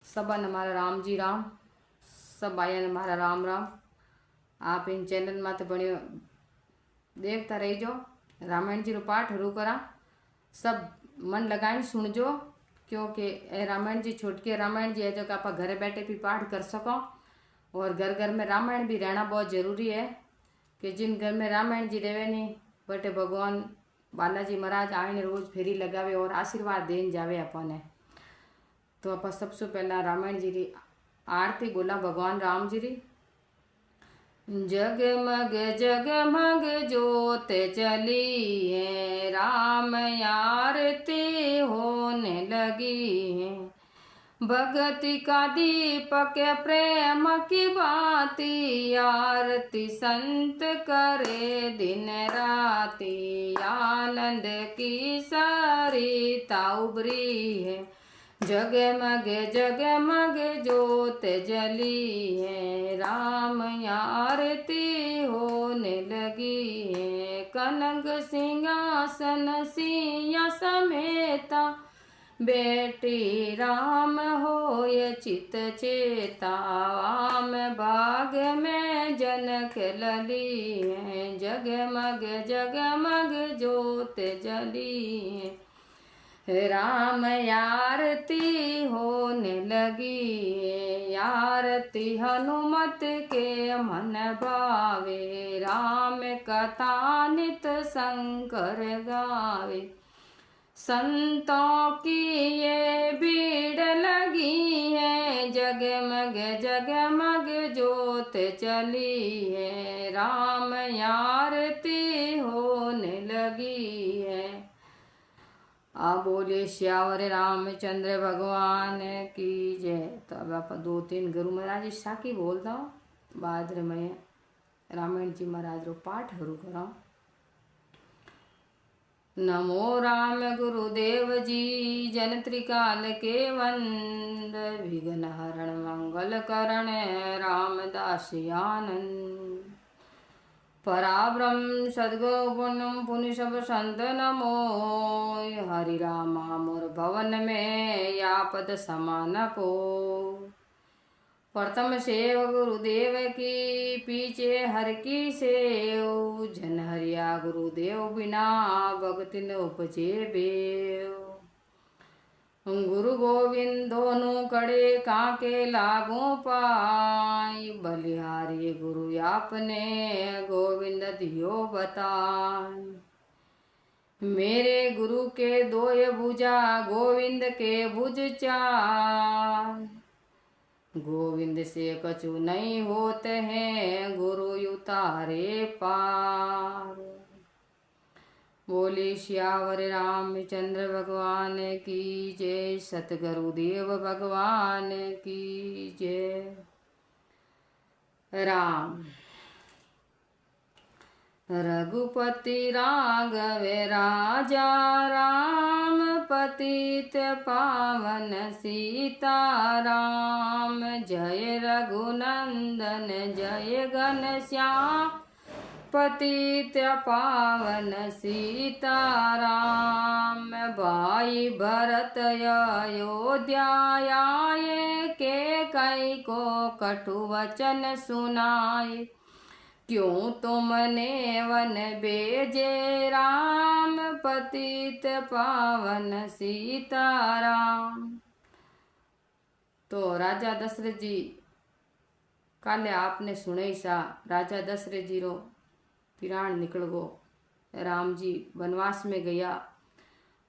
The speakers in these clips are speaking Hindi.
सबन हमारा राम जी राम। सब आया हमारा राम राम। आप इन चैनल में तो बने देखता रही जो रामायण जी रो पाठ हरू करा। सब मन लगाए सुनजो, क्योंकि ए रामायण जी छुटके रामायण जी है जो कि आप घर बैठे भी पाठ कर सको। और घर घर में रामायण भी रहना बहुत जरूरी है, कि जिन घर में रामायण जी रहे नहीं बटे भगवान बालाजी महाराज आए रोज फेरी लगावे और आशीर्वाद देन जावे अपने। तो आप सबसे पहला रामायण जी की आरती बोला भगवान राम जी री। जगमग जगमग जोत जली है, राम आरती होने लगी है। भगति का दीपक प्रेम की बाती, आरती संत करे दिन राती। आनंद की सरिता उभरी है, जगमग जगमग जोत जली है। राम आरती होने लगी है। कनक सिंहासन सिया समेता, बेटी राम होय चित चेता। आम बाग में जनक लली है, जगमग जगमग जोत जली है। राम आरती होने लगी, आरती हनुमत के मन भावे। राम कथा नित शंकर गावे, संतों की ये भीड़ लगी है। जगमग जगमग जोत चली है, राम आरती होने लगी है। आ बोले श्यावर रामचंद्र भगवान की जय। तो अब आप 2-3 गुरु महाराज साकी बोलता हूँ, बाद में रामायण जी महाराज रो पाठ शुरू करो। नमो राम गुरुदेव जी, जन त्रिकाल के वंद। विघ्न हरण मंगल करण, रामदास आनंद। पराब्रह्म सद्गुरु पुण्यम पुण्य सब संत नमो। हरि रामा मोर भवन में या पद समान को। प्रथम सेव गुरुदेव की, पीछे हर की सेव। जन हरिया गुरुदेव बिना, भगति न उपजे बेव। गुरु गोविंद दोनों कड़े काके लागू पाई। बलिहारी गुरु आपने, गोविंद दियो बताए। मेरे गुरु के दोय भुजा, गोविंद के भुज चार। गोविंद से कछु नहीं होते हैं, गुरु उतारे पार। बोले श्यावर रामचंद्र भगवान की जय, सतगुरुदेव भगवान की जय। राम रघुपति राघव राजा, राम पतित पावन सीताराम। जय रघुनंदन जय घनश्याम, पतित पावन सीताराम। भाई भरत अयोध्या आए, के कई को कटु वचन सुनाए। क्यों तुमने वन भेजे, राम पतित पावन सीताराम। तो राजा दशरथ जी काले आपने सुने सा, राजा दशरथ जी रो पिराण निकल गो। राम जी वनवास में गया।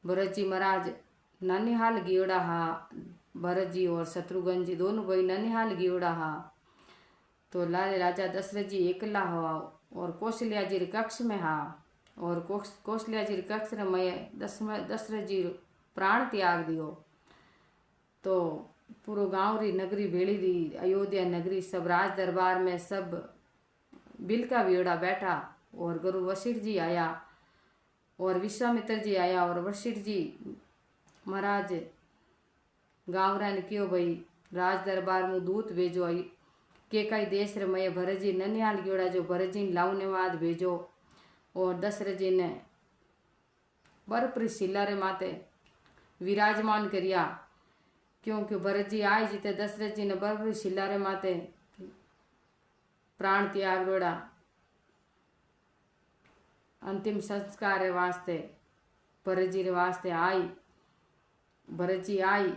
भरत जी महाराज ननिहाल गियोड़ा हा। भरत जी और शत्रुघ्न जी दोनों भाई ननिहाल गियोड़ा हा। तो लाले राजा दशरथ जी एकला हुआ और कौशल्या जी कक्ष में हा। और कौशल्या जी कक्ष में दशरथ जी प्राण त्याग दियो। तो पूरा गांव री नगरी भेड़ी दी, अयोध्या नगरी सब राज दरबार में सब बिलका वियोड़ा बैठा। और गुरु वशिष्ठ जी आया और विश्वामित्र जी आया। और वशिष्ठ जी महाराज गांवरा ने क्यों भाई राज दरबार में दूत भेजो, के कई देश रे मैं भरत जी ननिहाल गियोड़ा जो भरत जी लाउने वाद भेजो। और दशरथ जी ने बर्फ री शिला रे माते विराजमान करिया क्योंकि भरत जी आई जीते दशरथ जी ने बराबर शिलारे माते प्राण त्याग रोड़ा अंतिम संस्कार वास्ते भरत जी रे वास्ते आई। भरत जी आई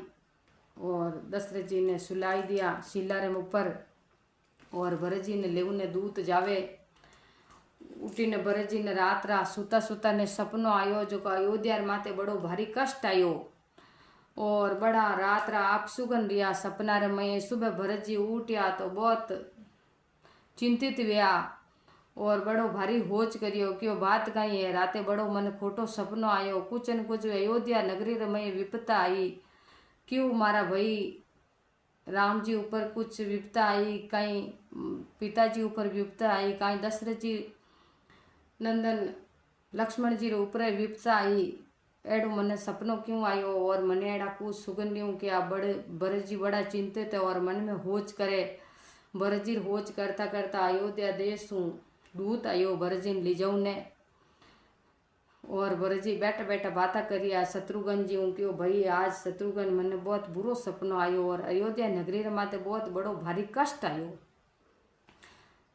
और दशरथ जी ने सुलाई दिया शिलारे ऊपर और भरत जी ने लेव ने दूत जावे उठी ने भरत जी ने रात रात सुता सुता ने सपनो आयो जो का अयोध्या माते बड़ो भारी कष्ट आयो और बड़ा रात रा आप सुगन रिया सपना रे मैं सुबह भरत जी उठ्या तो बहुत चिंतित हुआ और बड़ो भारी होच करियो क्यों बात कहीं है राते बड़ो मन खोटो सपनो आयो कुछ न कुछ अयोध्या नगरी रे मैं विपता आई क्यों मारा भाई राम जी ऊपर कुछ विपता आई कहीं पिताजी ऊपर विपता आई कहीं दशरथ जी नंदन लक्ष्मण जी रे ऊपर विपता आई एडो मने सपनो क्यों आयो और मने एडा कुछ सुगंधियों के आ बड़े भरत जी बड़ा चिंतित है और मन में होच करे। भरत जी होच करता करता अयोध्या देश हूँ दूत आयो भरत जी ले जाऊँ ने और भरत जी बैठा बैठा बाता करिया शत्रुघ्न जी हूँ क्यों भाई आज शत्रुघ्न मने बहुत बुरो सपनो आयो और अयोध्या नगरी रे माते बहुत बड़ो भारी कष्ट आयो।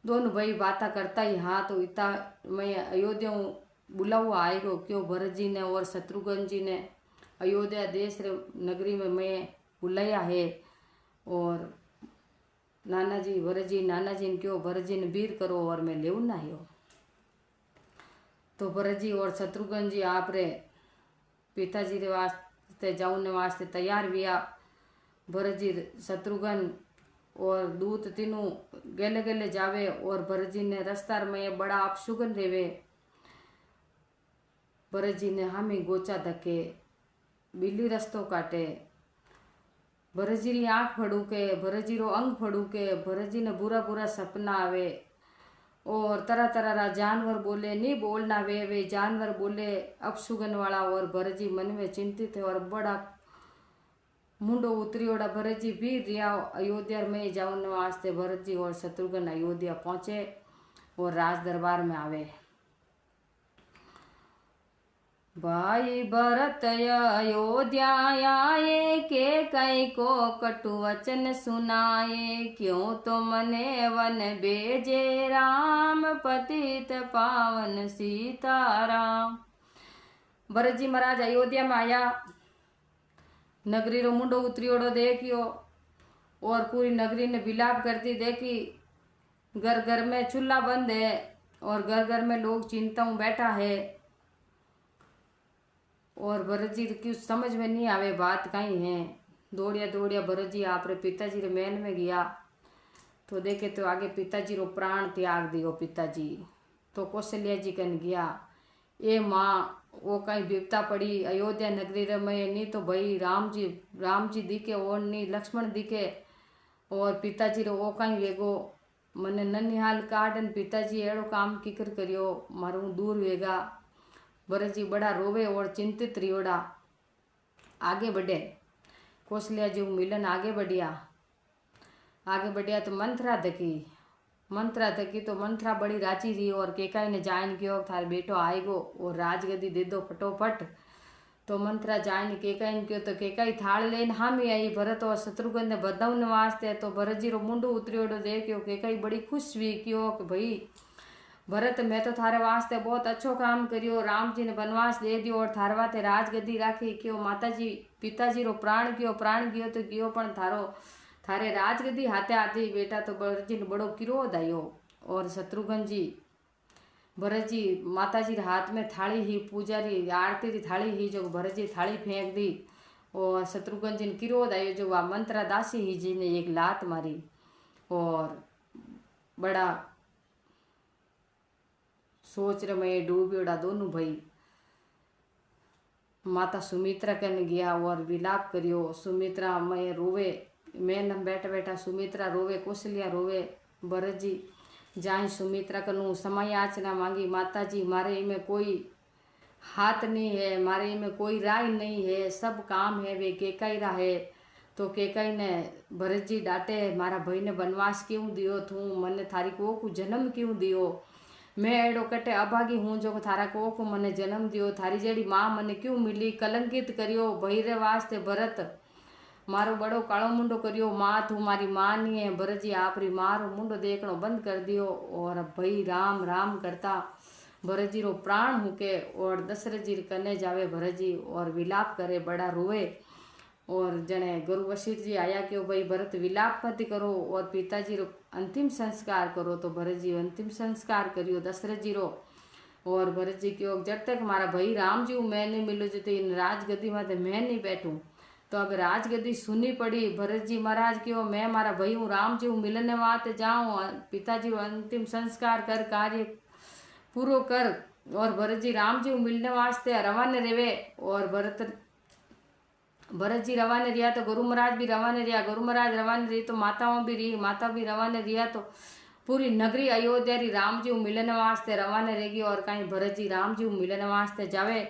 दोनों भाई बाता करता ही हाँ तो इतना मैं अयोध्या बुलावा आएगो क्यों भरत जी ने और शत्रुघ्न जी ने अयोध्या देश रे नगरी में मैं बुलाया है और नाना जी भरत जी नाना जी ने क्यों भरत जी ने वीर करो और मैं लेव ना आयो। तो भरत जी और शत्रुघ्न जी आप रे पिताजी रे वास्ते जाऊने वास्ते तैयार हुआ। भरत जी शत्रुघ्न और दूत तीनों गेले गेले जावे और भरत जी ने रस्तार में बड़ा अपशुगन रेवे। भरत जी ने हामी गोचा धके बिल्ली रस्तो काटे भरत जी री आँख फड़ू के भरत जी रो अंग फड़ू के भरत जी ने बुरा बुरा सपना आवे और तरह तरह रा जानवर बोले नहीं बोलना वे जानवर बोले अपशुगन वाला और भरत जी मन में चिंतित है और बड़ा मुंडो उतरियोड़ा भरत जी भी रिया अयोध्या में जाने वास्ते भरत जी और शत्रुघ्न अयोध्या पहुंचे और राज दरबार में आवे। भाई भरत अयोध्या आए के कई को कटु वचन सुनाए क्यों तो मने वन भेजे राम पतित पावन सीताराम। भरत जी महाराज अयोध्या में आया नगरी रो मुंडो उतरियोड़ो देखियो और पूरी नगरी ने विलाप करती देखी। घर घर में चूल्हा बंद है और घर घर में लोग चिंता में बैठा है और भरत जी की समझ में नहीं आवे बात कहीं है। दौड़िया दौड़िया भरत जी आप रे पिताजी रे महल में गया तो देखे तो आगे पिताजी रो प्राण त्याग दियो पिताजी। तो कौशल्या जी कन गया ए माँ वो कहीं विपता पड़ी अयोध्या नगरी रे में नहीं तो भाई राम जी दिखे और नहीं लक्ष्मण दिखे और पिताजी रो वो कहीं वेगो मने ननिहाल काटन पिताजी एड़ो काम किकर करियो मारू दूर वेगा। भरत जी बड़ा रोवे और चिंतित रियोड़ा आगे बढ़े। कौशल्या जी मिलन आगे बढ़िया तो मंत्रा धकी तो मंत्रा बड़ी राजी रही और केकाई ने जान कियो थार बेटो आएगो और राजगद्दी दे दो फटोफट। तो मंत्रा जान केकाई कियो तो केकाई थाल लेन हामी आई भरत और शत्रुघ्न ने बधावन वास्ते। तो भरत जी रो मुंडो उतरियोड़ो देखियो केकाई बड़ी खुश हुई क्यों कि भाई भरत मैं तो थारे वास्ते बहुत अच्छो काम करियो राम जी ने वनवास दे दियो और थारे वास्ते राजगद्दी राखी क्यों माता जी पिताजी रो प्राण गयो तो गयो पण थारे राजगद्दी हाथे आती बेटा। तो भरत जी ने बड़ो क्रोध आयो और शत्रुघ्न जी भरत जी माता जी हाथ में थाली ही पूजारी आरती री थाली ही जो भरत जी थाली फेंक दी और शत्रुघ्न जी ने क्रोध आयो जो वह मंत्रा दासी ही जी ने एक लात मारी और बड़ा सोच रहे मैं डूबियोड़ा दोनों भाई। माता सुमित्रा कन गया और विलाप करियो। सुमित्रा मैं रोवे मैं न बैठा बैठा सुमित्रा रोवे कौशल्या रोवे। भरत जी जाए सुमित्रा कनु समय याचना मांगी माता जी मारे में कोई हाथ नहीं है मारे में कोई राय नहीं है सब काम है वे केकाई रा है। तो केकाई ने भरत जी डांटे मारा भाई ने वनवास क्यों दियो तू मने थारी को जन्म क्यों दियो मैं एड़ो कटे अभागी हूँ जो थारा को मने जन्म दियो थारी जेड़ी माँ मने क्यों मिली कलंकित करियो भाई रे वास्ते भरत मारो बड़ो कालो मुंडो करियो, माँ तू मारी माँ नहीं है। भरत जी आपरी माँ रो मुंडो देखनो बंद कर दियो और भाई राम राम करता भरत जी रो प्राण हुके और दशरथ जी कने जावे भरत जी और विलाप करे, बड़ा रोए। और जने गुरु वशिष्ठ जी आया कि भाई भरत विलाप मत करो और पिताजी रो अंतिम संस्कार करो। तो भरत जी अंतिम संस्कार करियो दशरथ जी रो। और भरत जी क्यों जब तक मारा भाई राम जी मैं नहीं मिलू जो इन राजगद्दी में मैं नहीं बैठूं। तो अब राजगद्दी सुननी पड़ी। भरत जी महाराज क्यों मैं मारा भाई हूँ राम जी हूँ मिलने वाते जाऊँ, पिताजी अंतिम संस्कार कर कार्य पूरो कर। और भरत जी राम जी मिलने वास्ते रवाने रेवे। और भरत जी रवाने रिया तो गुरु महाराज भी रवाने रिया, गुरु महाराज रवाने रही तो माताओं भी रही, माता भी रवाने रिया तो पूरी नगरी अयोध्या री राम जी मिलने वास्ते रवाने रहेगी। और कहीं भरत जी राम जी मिलने वास्ते जावे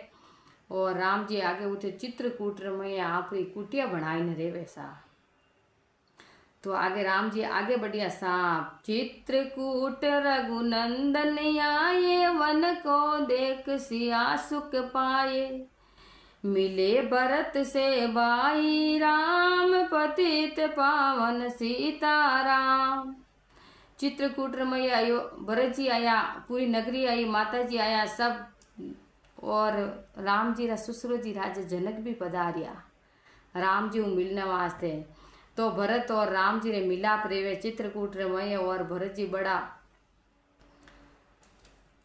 और राम जी आगे उठे चित्रकूट में आपरी कुटिया बनाई न रेवे सा। तो आगे राम जी आगे बढ़िया सांप चित्रकूट रघुनंदन आए, वन को देख सिया सुख पाए। मिले भरत से भाई राम, पतित पावन सीताराम। चित्रकूट में आयो भरत जी आया, पूरी नगरी आई, माता जी आया सब। और राम जी रा ससुर जी राजा जनक भी पधारिया राम जी मिलने वास्ते। तो भरत और राम जी रे मिलाप रेवे चित्रकूट में। और भरत जी बड़ा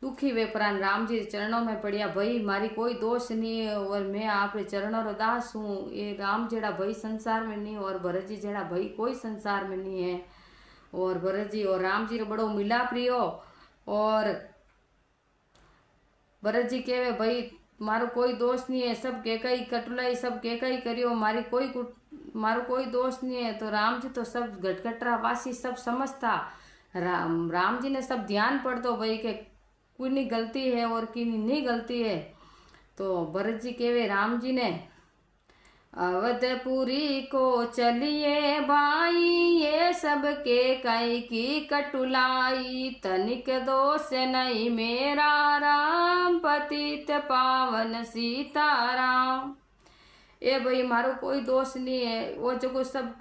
दुखी वे प्राण राम जी चरणों में पड़िया, भाई मारी कोई दोष नहीं है और मैं आपरे चरणों रो दास हूँ। ये राम जेड़ा भाई संसार में नहीं और भरत जी जेड़ा भाई कोई संसार में नहीं है। और भरत जी और राम जी रो बड़ो मिलाप रियो। और भरत जी कहवे भाई मारो कोई दोष नहीं है, सब केकई कटुलाई सब केकई करियो, मारो कोई दोष नहीं है। तो राम जी तो सब गटगटरा वासी सब समझता। राम जी ने सब ध्यान पड़तो भाई के कोई गलती है और की नहीं गलती है। तो भरत जी कहवे राम जी ने अवधपुरी को चलिए भाई, ये सब के कई की कटुलाई, तनिक दोष नहीं मेरा राम, पतित पावन सीताराम। ए भाई मारो कोई दोष नहीं है, वो जो सब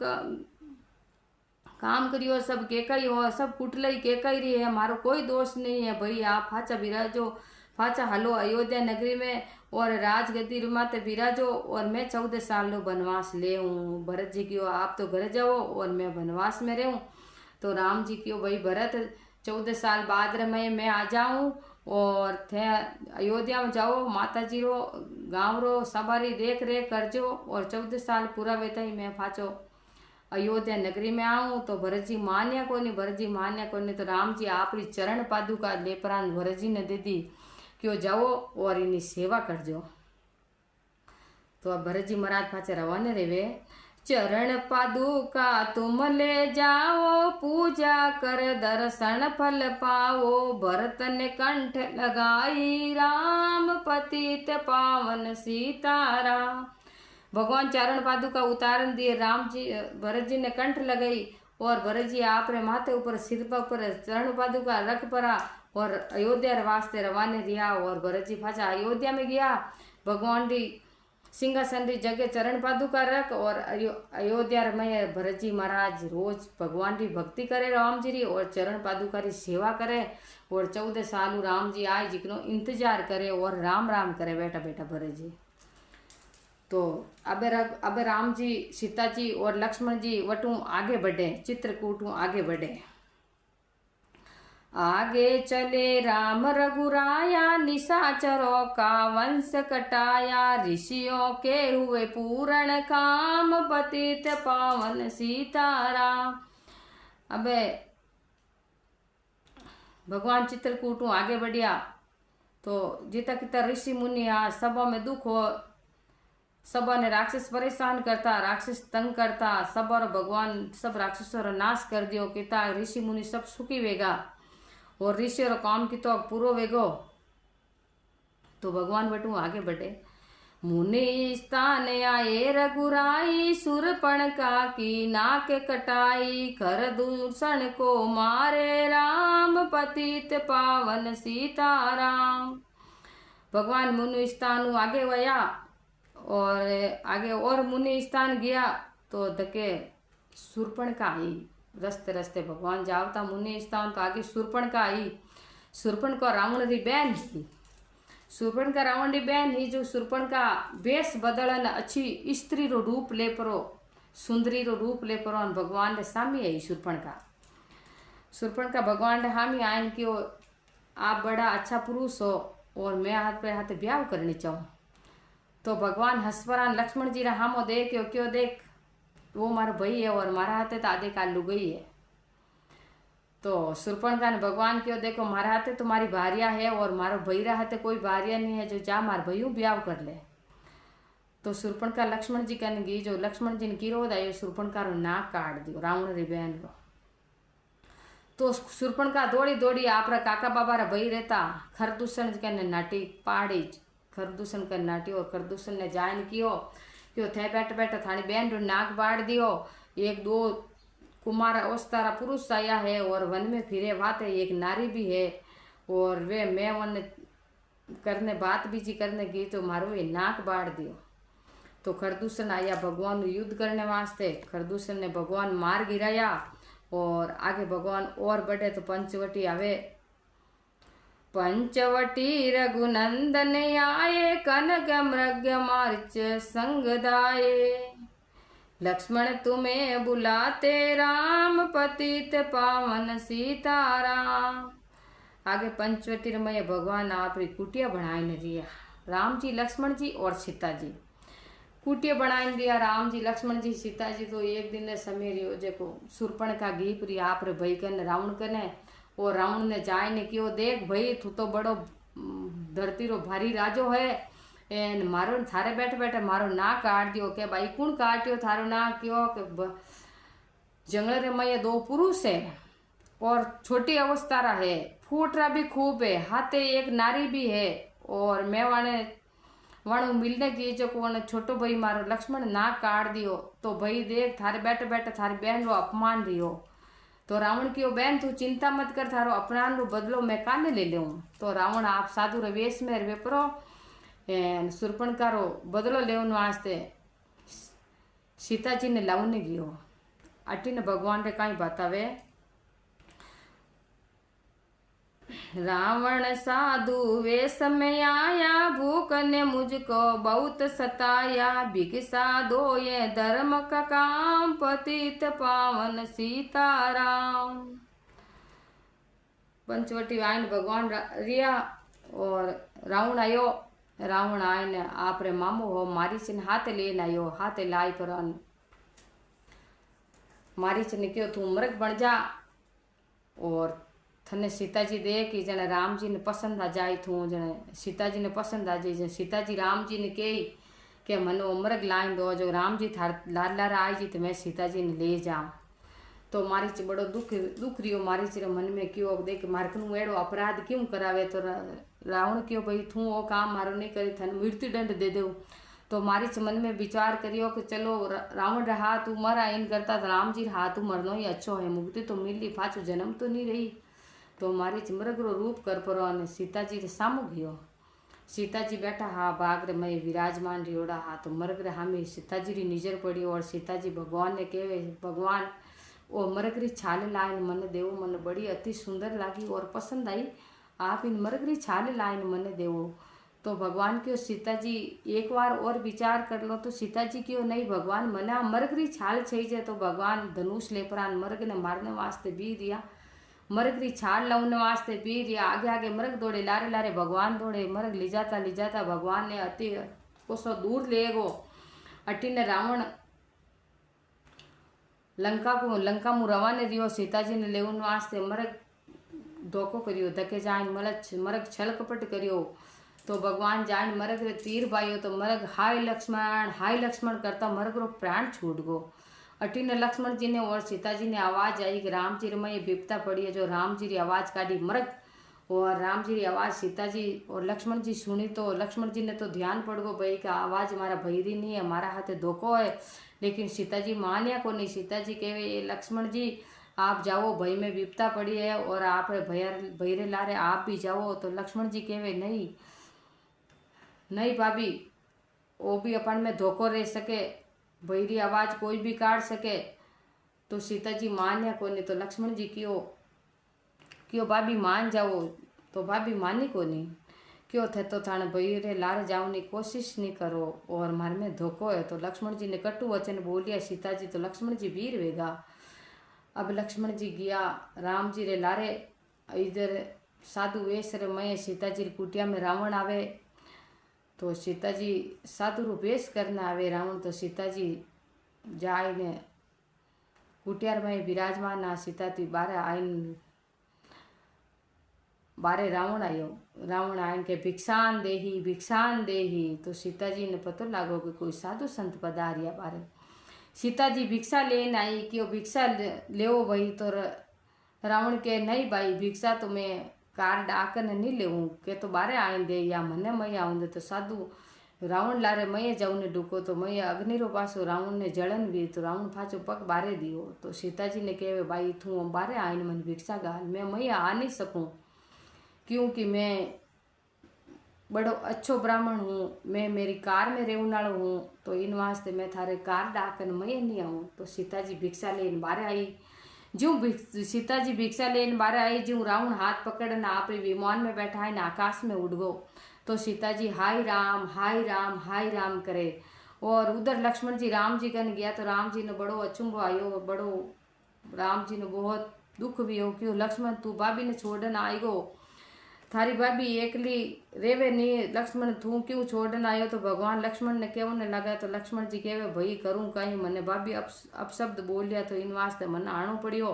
काम करियो सब केकई हो, सब कुटलई केकई रही है, मारो कोई दोष नहीं है। भाई आप फाचा बिराजो, फाचा हलो अयोध्या नगरी में और राजगद्दी माते बिराजो और मैं 14 साल लो बनवास ले हूँ। भरत जी क्यों आप तो घर जाओ और मैं बनवास में रहूँ। तो राम जी क्यों भाई भरत 14 साल बाद मैं आ जाऊँ और थे अयोध्या में जाओ, माता जी रो गाँव रो सवारी देख रेख करजो और 14 साल पूरा वेता ही मैं फाचो अयोध्या नगरी में आऊँ। तो भरत जी मान्या को नहीं, भरत जी मान्या को नहीं। तो राम जी आपरी चरण पादुका लेपरान भरत जी ने दे दी क्यों जाओ और इन्हीं सेवा करजो। तो अब भरत जी महाराज पाचे रवाने रेवे। चरण पादुका तुम ले जाओ, पूजा कर दर्शन फल पाओ, भरत ने कंठ लगाई राम, पतित पावन सीताराम। भगवान चरण पादुका उतारन दिए राम जी, भरत जी ने कंठ लगाई और भरत जी आपरे माथे ऊपर सिर पर ऊपर चरण पादुका रख पड़ा और अयोध्या वास्ते रवाने रिया। और भरत जी फाचा अयोध्या में गया, भगवान री सिंहासन री जगह चरण पादुका रख और अयोध्या में भरत जी महाराज रोज भगवान की भक्ति करे राम जी री और चरण पादुका री सेवा करे। और 14 साल राम जी आए जिकनो इंतजार करे और राम राम करे बेटा बेटा भरत जी। तो अब राम जी सीता जी और लक्ष्मण जी वटू आगे बढ़े, चित्रकूट आगे बढ़े। आगे चले राम रघुराया, निशाचरों का वंश कटाया, ऋषियों के हुए पूर्ण काम, पतित पावन सीताराम। अब भगवान चित्रकूट आगे बढ़िया। तो जितना कितना ऋषि मुनि आ सबों में दुख हो, सब ने राक्षस परेशान करता, राक्षस तंग करता, सब और भगवान सब राक्षसों रो नाश कर दियो। किता ऋषि मुनि सब सुखी वेगा और ऋषि रो काम की तो पूरो वेगो। तो भगवान बटू आगे बढ़े। मुनि स्थान आए रघुराई, सुरपण का की नाक कटाई, कर दूषण को मारे राम, पतित पावन सीताराम। भगवान मुनि स्थान आगे वया और आगे और मुनि स्थान गया तो धके शूर्पणखा आई। रस्ते रस्ते भगवान जावता मुनि स्थान तो आगे शूर्पणखा आई। शूर्पणखा रावण री बहन थी। शूर्पणखा रावण री बहन ही जो शूर्पणखा वेश बदलन अच्छी स्त्री रो रूप ले परो, सुंदरी रो रूप ले परो और भगवान रे सामी आई। शूर्पणखा भगवान रे हामी आयन क्यों आप बड़ा अच्छा पुरुष हो और मैं हाथ पे हाथ ब्याह करनी चाहूँ। तो भगवान हंसपरान लक्ष्मण जी रा हामो देख क्यों देख वो मारो भाई है और मारा हाथे तो आधे काल लुगई है। तो शूर्पणखा ने भगवान क्यों देखो मारा हाथे तुम्हारी भारिया है और मारो भैरा हाथे कोई भारिया नहीं है, जो जा मार भैयू ब्याह कर ले। तो शूर्पणखा लक्ष्मण जी कहने गई, जो लक्ष्मण जी ने किरोध आयो शूर्पणखा रो नाक काट दियो रावण री बहन रो। तो शूर्पणखा दौड़ी दौड़ी आप काका बाबा रा भई रहता खरदूषण कहने नाटी पाड़ी। खरदूषण कर नाटी और खरदूषण ने जान कियो क्यों थे बैठ बैठ थानी बहन रो नाक बाड़ दियो। एक दो कुमार अवस्था रा पुरुष आया है और वन में फिरे बात है, एक नारी भी है और वे मैं वन करने बात बीजी करने गई तो मारो ये नाक बाड़ दियो। तो खरदूषण आया भगवान युद्ध करने वास्ते। खरदूषण ने भगवान मार गिराया और आगे भगवान और बढ़े तो पंचवटी आवे। पंचवटी रघुनंदन आए कनक मृग मार्च संग दाये। लक्ष्मण तुम्हें बुलाते राम पतित पावन सीताराम। आगे पंचवटी में भगवान आप कुटिया बनाए न रिया। राम जी लक्ष्मण जी और सीता जी कुटिया बनाए दिया। राम जी लक्ष्मण जी सीता जी तो एक दिन ने समय रियो जेको शूर्पणखा गीप री आप रे भई कने रावण कने और रावण ने जाए ने क्यों देख भाई तू तो बड़ो धरती रो भारी राजो है एन मारो थारे बैठे बैठे मारो ना काट दियो। के भाई कौन काटियो थारो ना क्यों के जंगल रे में दो पुरुष है और छोटी अवस्था रा है, फूटरा भी खूब है, हाथे एक नारी भी है और मैं वाणु मिलने की जो को छोटो भाई मारो लक्ष्मण ना काट दियो। तो भाई देख थारे बैठे बैठे थारी बहन रो अपमान रियो। तो रावण की बहन तू चिंता मत कर, थारो अपमान रो बदलो मैं काने ले लूँ। तो रावण आप साधु रे वेश में वेपरो शूर्पणखा रो बदलो लेवन वास्ते सीता जी ने लावने गयो। अटी ने भगवान रे कई बतावे रावण साधु वेश में आया भूख ने मुझको बहुत सताया। भिक्षा दो ये धर्म का काम पतित पावन सीताराम। पंचवटी आयन भगवान रिया और रावण आयो। रावण आयन आप रे मामो हो मारीच ने हाथ लेन आयो। हाथ लाई पर मारीच ने क्यों तू मृग बन जा और थने सीता जी देख कि जने राम जी ने पसंद आ जाए थू जने सीता जी ने पसंद आ जाए। सीता जी राम जी ने कही कि मनो मृग लाइन दो जो राम जी थार लार लार आई जी तो मैं सीता जी ने ले जाऊँ। तो मारीच बड़ो दुख रियो मारीच रे मन में क्यों देख मारकनू एड़ो अपराध क्यों करावे। तो रावण क्यों भाई थू वो काम मारो नहीं करी थन मृत्यु दंड दे दो। तो मारीच मन में विचार करियो कि चलो रावण रे हाथ मरा इन करता राम जी हाथ मरनो ही अच्छो है, मुक्ति तो मिली पाछो जन्म तो नहीं रही। तो मारीच मृग रो रूप कर परो और सीता जी रे सामू गयो। सीता जी बैठा हा बाग रे मई विराजमान रियोड़ा हा। तो मृग रे हामी सीता जी री निजर पड़ी और सीता जी भगवान ने कहे भगवान वो मृग री छाल लाइन मन देवो, मन बड़ी अति सुंदर लागी और पसंद आई। आप इन मृग री छाल लाइन मन देवो। तो भगवान क्यों सीता जी एक बार और विचार कर लो। तो सीता जी क्यों नहीं भगवान मना मृग री छाल चाहिए। तो भगवान धनुष ले परान मृग ने मारने वास्ते बी दिया। मृग री छाल लाने वास्ते बी दिया। आगे आगे मृग दौड़े लारे लारे भगवान दौड़े। मृग ले जाता भगवान ने अति कोसो दूर ले गो। अटी ने रावण लंका मु रवाने दियो। सीता जी ने लेवन वास्ते मृग धोखो करियो धके जाइन मृग छल कपट करियो। तो भगवान जाइन मृग रे तीर बायो। तो मृग हाय लक्ष्मण करता मृग रो प्राण छूट गो। अटी ने लक्ष्मण जी ने और सीता जी ने आवाज आई कि राम जी में ये विपता पड़ी है। जो राम जी री आवाज काढ़ी मृग और राम जी री आवाज सीता जी और लक्ष्मण जी सुनी। तो लक्ष्मण जी ने तो ध्यान पड़ गो भाई का आवाज हमारा भैरी नहीं है, हमारा हाथे धोखो है। लेकिन सीता जी मानिया को नहीं। सीता जी कहे ये लक्ष्मण जी आप जाओ भई में विपता पड़ी है और आप भैरे लारे आप भी जाओ। तो लक्ष्मण जी कहे नहीं भाभी वो भी अपन में धोखो रह सके भैरी आवाज कोई भी काट सके तो सीता जी मान्या कोनी। तो लक्ष्मण जी क्यों भाभी मान जाओ, तो भाभी मानी कोनी। क्यों थे तो थाने भैरे लारे जाने कोशिश नहीं करो और मारे में धोखो है। तो लक्ष्मण जी ने कटु वचन बोलिया सीता जी। तो लक्ष्मण जी वीर वेगा। अब लक्ष्मण जी गया राम जी रे लारे। इधर साधु वेश रे मैं सीता जी कुटिया में रावण आवे। तो सीता जी साधु रो वेश करना आवे रावण। तो सीता जी जाए ने कुटियार में विराजमान आ। सीता जी बारे आइन बारे रावण आयो। रावण आयन के भिक्षान देही। तो सीता जी ने पतो लागो कि कोई साधु संत पधारिया बारे। सीता जी भिक्षा लेन आई कि भिक्षा लेवो भाई। तो रावण के नहीं भाई भिक्षा तो मैं कार डाकर नहीं लेवूं के तो बारे आइन दे या मने मैं आऊं दे। तो साधु रावण लारे मैं जाऊँ ने डूको। तो मैं अग्नि रो पासो रावण ने जलन भी। तो रावण पाछो पग बारे दियो। तो सीता जी ने कहे भाई तू बारे आइन मन भिक्षा गाल। मैं आ नहीं सकूं क्योंकि मैं बड़ो अच्छो ब्राह्मण हूँ। मैं मेरी कार में रहने वाला हूँ। तो इन वास्ते मैं थारे कार डाकन मैं नहीं आऊँ। तो सीता जी भिक्षा लेन बारे आई। ज्यों सीता जी भिक्षा लेन बारे आई ज्यों रावण हाथ पकड़ना आप विमान में बैठा है ना आकाश में उड़ गो। तो सीता जी हाय राम हाय राम हाय राम करे। और उधर लक्ष्मण जी राम जी कन गया। तो राम जी ने बड़ो अचंभो आयो। बड़ो राम जी ने बहुत दुख भी हो क्यों लक्ष्मण तू भाभी ने छोड़न आई गो। थारी भाभी एकली रेवे नी लक्ष्मण तू क्यों छोड़न आयो। तो भगवान लक्ष्मण ने कहने लगा। तो लक्ष्मण जी कहवे भाई करूँ कहीं मने भाभी अपशब्द बोलिया तो इन वास्ते मन आनो पड़ियो।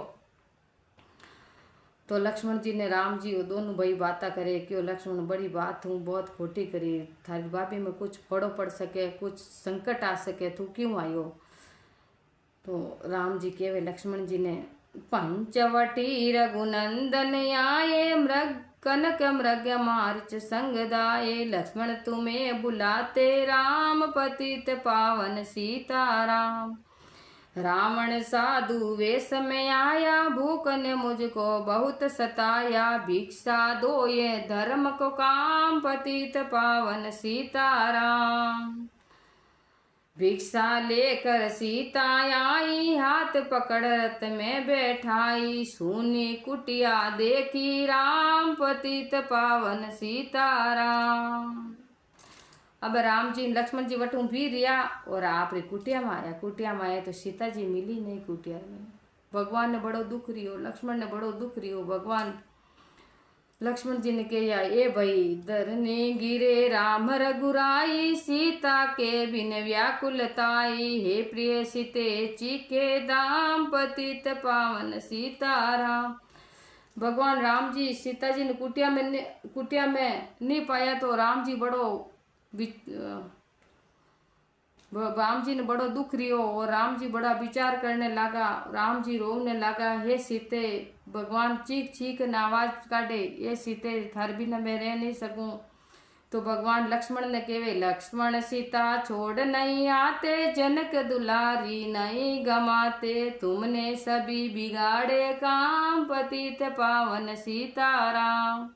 तो लक्ष्मण जी ने राम जी दोनों भाई बातें करे क्यों लक्ष्मण बड़ी बात हूँ बहुत खोटी करी। थारी भाभी में कुछ फड़ो पड़ सके कुछ संकट आ सके तू क्यों आयो। तो राम जी कहवे लक्ष्मण जी ने पंचवटी रघुनंदन आए मृग कनक मृग मार्च संगदाये। लक्ष्मण तुम्हें बुलाते राम पतित पावन सीताराम। रावण साधु वेश में आया भूख ने मुझको बहुत सताया। भिक्षा दो ये धर्म को काम पतित पावन सीताराम। भिक्षा लेकर सीता आई हाथ पकड़ रथ में बैठाई। सुनी कुटिया देखी राम पतित पावन सीताराम। अब राम जी लक्ष्मण जी वटू भी रिया और आप रे कुटिया में आया। कुटिया में आया तो सीता जी मिली नहीं कुटिया में। भगवान ने बड़ो दुख रियो लक्ष्मण ने बड़ो दुख रियो। भगवान लक्ष्मण जी ने कहा ए भाई धरनी गिरे राम रघुराई। सीता के बिन व्याकुलताई। हे प्रिय सीते चीके दाम पतित पावन सीताराम। भगवान राम जी सीता जी ने कुटिया में नहीं पाया। तो राम जी राम जी ने बड़ो दुख रियो और राम जी बड़ा विचार करने लगा। राम जी रोने लगा हे सीते। भगवान चीख चीख न आवाज काटे ये सीते थार बिना मैं रह नहीं सकूं। तो भगवान लक्ष्मण ने कहे लक्ष्मण सीता छोड़ नहीं आते। जनक दुलारी नहीं गमाते। तुमने सभी बिगाड़े काम पतित पावन सीताराम।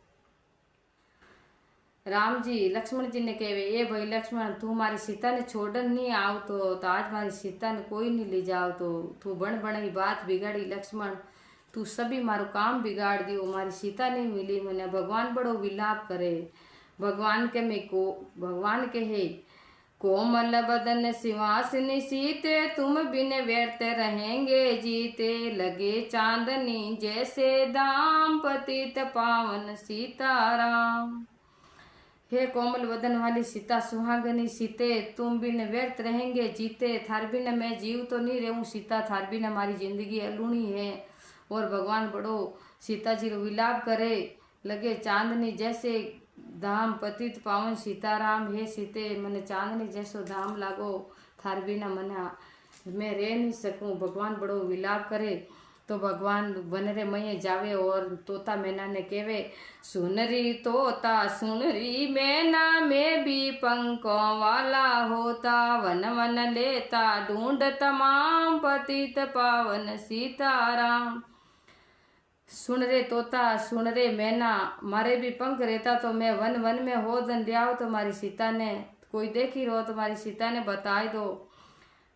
राम जी लक्ष्मण जी ने कहे ये भाई लक्ष्मण तू मारी सीता ने छोड़न नहीं आओ। तो आज मारी सीता ने कोई नहीं ले जाओ। तो तू बन बड़ी बात बिगाड़ी लक्ष्मण। तू सभी मारो काम बिगाड़ दियो मारी सीता नहीं मिली। मैंने भगवान बड़ो विलाप करे। भगवान कहे कोमल बदन सिंहासनी सीते। तुम बिन व्यर्थ रहेंगे जीते। लगे चांदनी जैसे दाम पतित पावन सीताराम। हे कोमल वदन वाली सीता सुहागनी सीते तुम बिन व्यर्थ रहेंगे जीते। थार बिन मैं जीव तो नहीं रहूं सीता। थार बिन हमारी जिंदगी अलूणी है। और भगवान बड़ो सीता जी रो विलाप करे लगे चांदनी जैसे धाम पतित पावन सीताराम। हे सीते मने चांदनी जैसो धाम लागो। थार बिना मना मैं रह नहीं सकूं। भगवान बड़ो विलाप करे। तो भगवान बनरे मये जावे और तोता मैना ने कहवे सुनरी तोता सुनरी मैना में भी पंखों वाला होता। वन वन लेता ढूंढ तमाम पतित पावन सीताराम। सुन रे तोता सुन रे मैना मारे भी पंख रहता तो मैं वन वन में हो दन लियाओ। तो मारी सीता ने कोई देखी रहो तो मारी सीता ने बताई दो।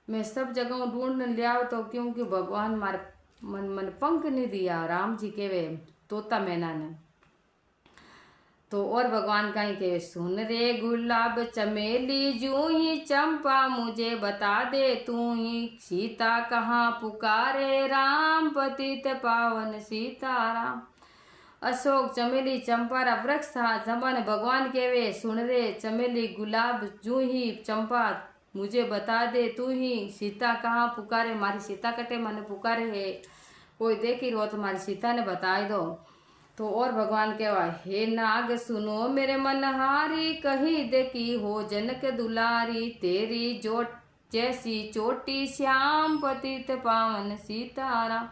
मैं सब जगह ढूंढ लिया तो क्योंकि भगवान मारे मन मन पंख नहीं दिया। राम जी केवे तोता मैना ने। तो और भगवान कहीं कहे, सुन रे गुलाब चमेली जू ही चंपा, मुझे बता दे तू ही सीता कहाँ पुकारे, राम पतित पावन सीताराम। अशोक चमेली चंपारा वृक्ष था। जमन भगवान केवे, सुन रे चमेली गुलाब जू ही चंपा, मुझे बता दे तू ही सीता कहाँ पुकारे, मारी सीता कटे मन पुकारे है, कोई देखी रो तो मारी सीता ने बताई दो। तो और भगवान कहवा, हे नाग सुनो मेरे मनहारी, कही देखी हो जनक दुलारी, तेरी जोट जैसी चोटी श्याम पतित पावन सीताराम।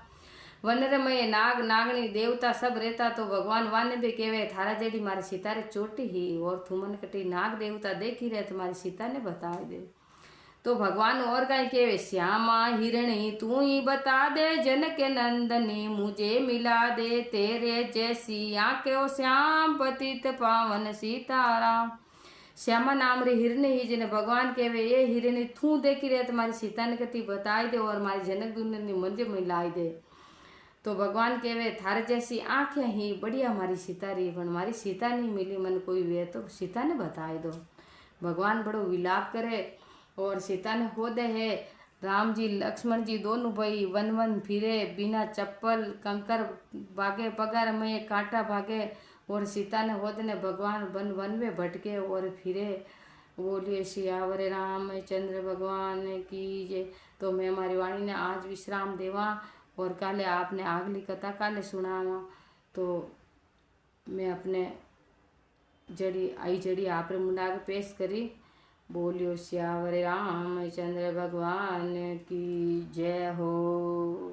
वनरमय नाग नागनी देवता सब रहता। तो भगवान वाने भी कहवे, थारा जेडी मारी सीता रे चोटी ही, और थुमन कटी नाग देवता देखी रहे तुम्हारी सीता ने बता दे। तो भगवान और कहीं कहवे, श्यामा हिरणी तू ही बता दे, जनक नंदनी मुझे मिला दे, तेरे जैसी आंखें श्याम पतित पावन सीताराम। श्यामा नाम रे हिरणी ही जिन्हें भगवान कहवे, ये हिरणी तू देखी रहे तुम्हारी सीता ने कटी बताई दे, और मारी जनक दुनिया मंजे मिलाई दे। तो भगवान कहवे, थारे जैसी आंखें ही बढ़िया मारी सीता रही, पण मारी सीता नहीं मिली मन कोई वे तो सीता ने बताई दो। भगवान बड़ो विलाप करे और सीता ने हो दे है। राम जी लक्ष्मण जी दोनों भाई वन वन फिरे, बिना चप्पल कंकर भागे, पगार में कांटा भागे, और सीता ने होद ने भगवान वन वन में भटके और फिरे। बोलिए सियावर रामचंद्र भगवान की जय। तो मैं हमारी वाणी ने आज विश्राम देवा, और काले आपने अगली कथा काले सुनावा। तो मैं अपने जड़ी आप मुंडा के पेश करी। बोलियो सियावर रामचंद्र भगवान की जय हो।